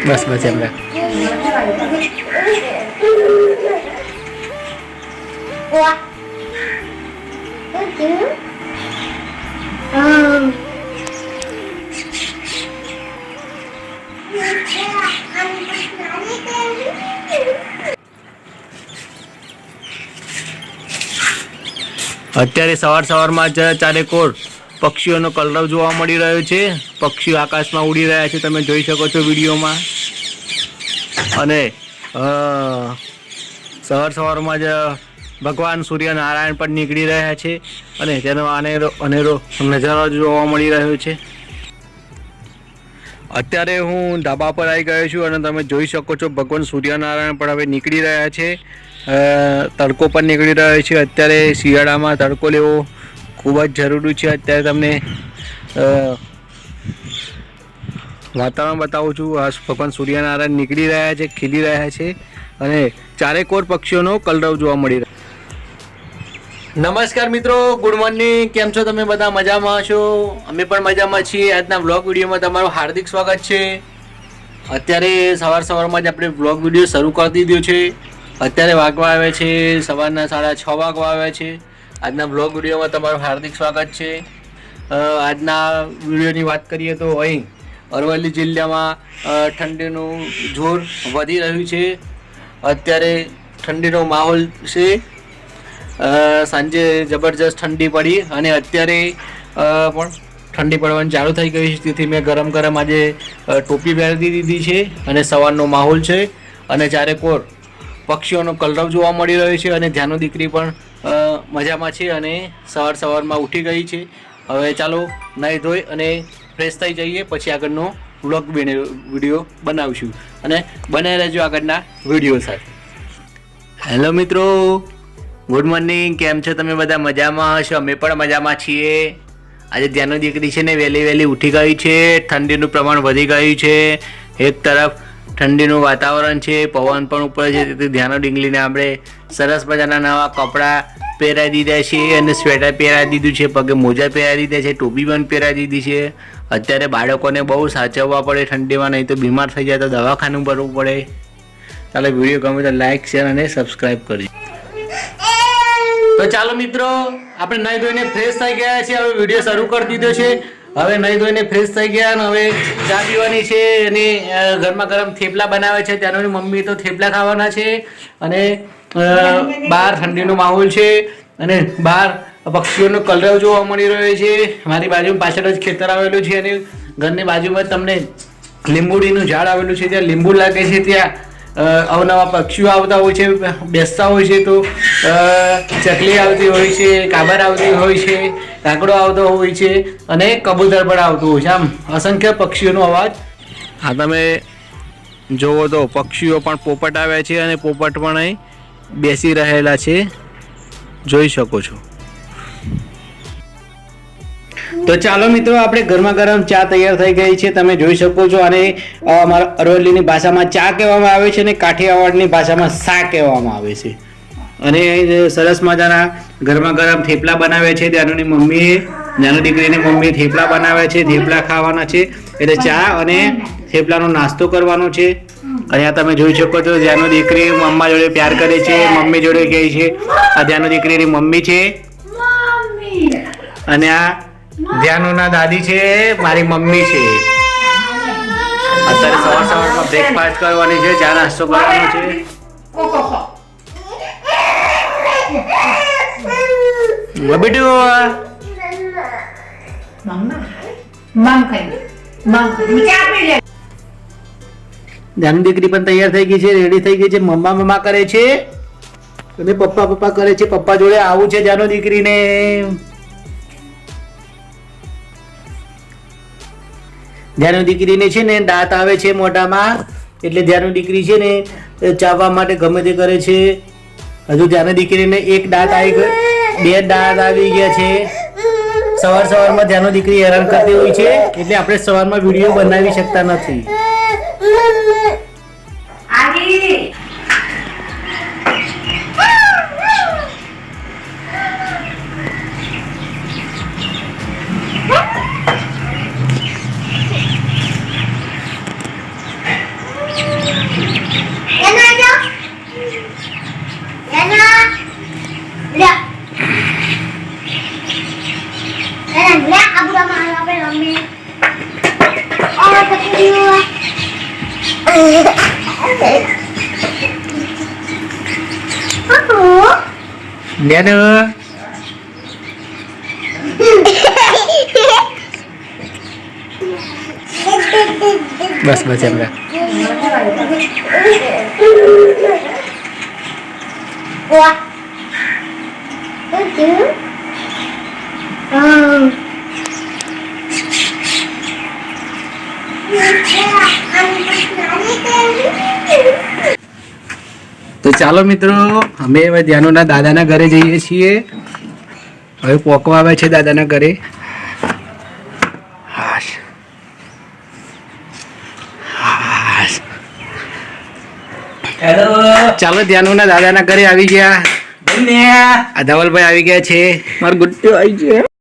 બસ બસ એમ રાખ. અત્યારે સવારમાં જ ચારેકોર પક્ષીઓનો કલરવ જોવા મળી રહ્યો છે. પક્ષીઓ આકાશમાં ઉડી રહ્યા છે, તમે જોઈ શકો છો વિડીયોમાં. અને સવારમાં જ ભગવાન સૂર્યનારાયણ પણ નીકળી રહ્યા છે અને તેનો અનેરો નજારો જોવા મળી રહ્યો છે. અત્યારે હું ધાબા પર આવી ગયો છું અને તમે જોઈ શકો છો ભગવાન સૂર્યનારાયણ પણ હવે નીકળી રહ્યા છે. તડકો પણ નીકળી રહ્યો છે. અત્યારે શિયાળામાં તડકો લેવો ખૂબ જ જરૂરી છે. અત્યારે તમને વાતાવરણ બતાવું છું. આ ભગવાન સૂર્યનારાયણ નીકળી રહ્યા છે, ખીલી રહ્યા છે અને ચારેકોર પક્ષીઓનો કલરવ જોવા મળી રહ્યો. નમસ્કાર મિત્રો, ગુડ મોર્નિંગ. કેમ છો તમે બધા? મજામાં છો? અમે પણ મજામાં છીએ. આજના વ્લોગ વિડીયોમાં તમારું હાર્દિક સ્વાગત છે. અત્યારે સવારમાં જ આપણે વ્લોગ વિડીયો શરૂ કરી દીધો છે. અત્યારે વાગવા આવે છે સવારના 6:30 વાગવા આવે છે. આજના વ્લોગ વિડીયોમાં તમારું હાર્દિક સ્વાગત છે. આજના વિડીયોની વાત કરીએ તો અહીં અરવલ્લી જિલ્લામાં ઠંડીનું જોર વધી રહ્યું છે. અત્યારે ઠંડીનો માહોલ છે. સાંજે જબરજસ્ત ઠંડી પડી અને અત્યારે પણ ઠંડી પડવાની ચાલુ થઈ ગઈ છે. તેથી મેં ગરમ આજે ટોપી પહેરી દીધી છે અને સવારનો માહોલ છે અને ચારેકોર પક્ષીઓનો કલરવ જોવા મળી રહ્યો છે અને ધ્યાનો દીકરી પણ મજામાં છે અને સવારમાં ઉઠી ગઈ છે. હવે ચાલો નાહી ધોઈ અને ફ્રેશ થઈ જઈએ, પછી આગળનો વ્લોગ વિડીયો બનાવીશું અને બનાવી રહેજો આગળના વિડીયો સાથે. હેલો મિત્રો, ગુડ મોર્નિંગ. કેમ છો તમે બધા? મજામાં હશો? અમે પણ મજામાં છીએ. આજે ધ્યાનો દીકરી છે ને વહેલી ઉઠી ગઈ છે. ઠંડીનું પ્રમાણ વધી ગયું છે. એક તરફ ઠંડીનું વાતાવરણ છે, પવન પણ ઉપર છે, તેથી ધ્યાનો ડીંગલીને આપણે સરસ મજાના નવા કપડાં પહેરાવી દીધા છે અને સ્વેટર પહેરાવી દીધું છે, પગે મોજા પહેરાવી દીધા છે, ટોપી પણ પહેરાવી દીધી છે. અત્યારે બાળકોને બહુ સાચવવા પડે ઠંડીમાં, નહીં તો બીમાર થઈ જાય તો દવાખાનું ભરવું પડે. ચાલો, વિડીયો ગમે તો લાઈક, શેર અને સબસ્ક્રાઈબ કરજો. તો ચાલો મિત્રો, આપણે નાહી ધોઈને ફ્રેશ થઈ ગયા છે. હવે વિડીયો શરૂ કરી દીધો છે. હવે નાહી ધોઈને ફ્રેશ થઈ ગયા અને હવે ચા પીવાની છે અને ગરમા ગરમ થેપલા બનાવે છે. ત્યાંની મમ્મી તો થેપલા ખાવાના છે અને બહાર ઠંડીનો માહોલ છે અને બહાર પક્ષીઓનો કલરવ જોવા મળી રહ્યો છે. મારી બાજુમાં પાછળ જ ખેતર આવેલું છે અને ઘરની બાજુમાં તમને લીંબુડીનું ઝાડ આવેલું છે. ત્યાં લીંબુ લાગે છે. ત્યાં અવનવા પક્ષીઓ આવતા હોય છે, બેસતા હોય છે. તો ચકલી આવતી હોય છે, કાબર આવતી હોય છે, કાકડો આવતો હોય છે અને કબૂતર પણ આવતું હોય છે. આમ અસંખ્ય પક્ષીઓનો અવાજ. હા, તમે જુઓ તો પક્ષીઓ પણ પોપટ આવ્યા છે અને પોપટ પણ અહીં બેસી રહેલા છે, જોઈ શકો છો. તો ચાલો મિત્રો, આપણે ગરમા ગરમ ચા તૈયાર થઈ ગઈ છે, તમે જોઈ શકો છો. અને અમારા અરવલ્લીની ભાષામાં ચા કહેવામાં આવે છે અને કાઠિયાવાડની ભાષામાં સા કહેવામાં આવે છે. અને સરસ મજાના ગરમા ગરમ થેપલા બનાવે છે. ત્યાંની મમ્મીએ, નાની દીકરીની મમ્મી થેપલા બનાવે છે. થેપલા ખાવાના છે એટલે ચા અને થેપલાનો નાસ્તો કરવાનો છે. અહીંયા તમે જોઈ શકો છો, ત્યાંની દીકરી મમ્મા જોડે પ્યાર કરે છે, મમ્મી જોડે કહે છે. આ ત્યાંની દીકરીની મમ્મી છે અને આ ધ્યાનુના દાદી છે, મારી મમ્મી છે. અત્યારે સવારમાં બ્રેકફાસ્ટ કરવાની છે, ચા નાસ્તો કરવાનો છે. બેટુ ધ્યાન દીકરી પણ તૈયાર થઈ ગઈ છે, રેડી થઈ ગઈ છે. મમ્મા કરે છે અને પપ્પા કરે છે. પપ્પા જોડે આવું છે જાનો દીકરીને. ધ્યાનો દીકરીને છે ને દાંત આવે છે મોઢામાં, એટલે ધ્યાનો દીકરી છે ને ચાવવા માટે ગમે તે કરે છે. હજુ ધ્યાનો દીકરીને એક દાંત આવી ગયો, બે દાંત આવી ગયા છે. સવારમાં ધ્યાનો દીકરી હેરાન કરતી હોય છે, એટલે આપણે સવારમાં વિડીયો બનાવી શકતા નથી. ધ્યાનુ બસ બસ એમ રાખ. તો ચાલો મિત્રો, અમે હવે ધ્યાનુના દાદાના ઘરે જઈએ છીએ. હવે પોકવા આવે છે દાદાના ઘરે. ચાલો ધ્યાનુના દાદાના ઘરે આવી ગયા. આ ધવલભાઈ આવી ગયા છે. મારું ગુટ્ટુ આવી છે.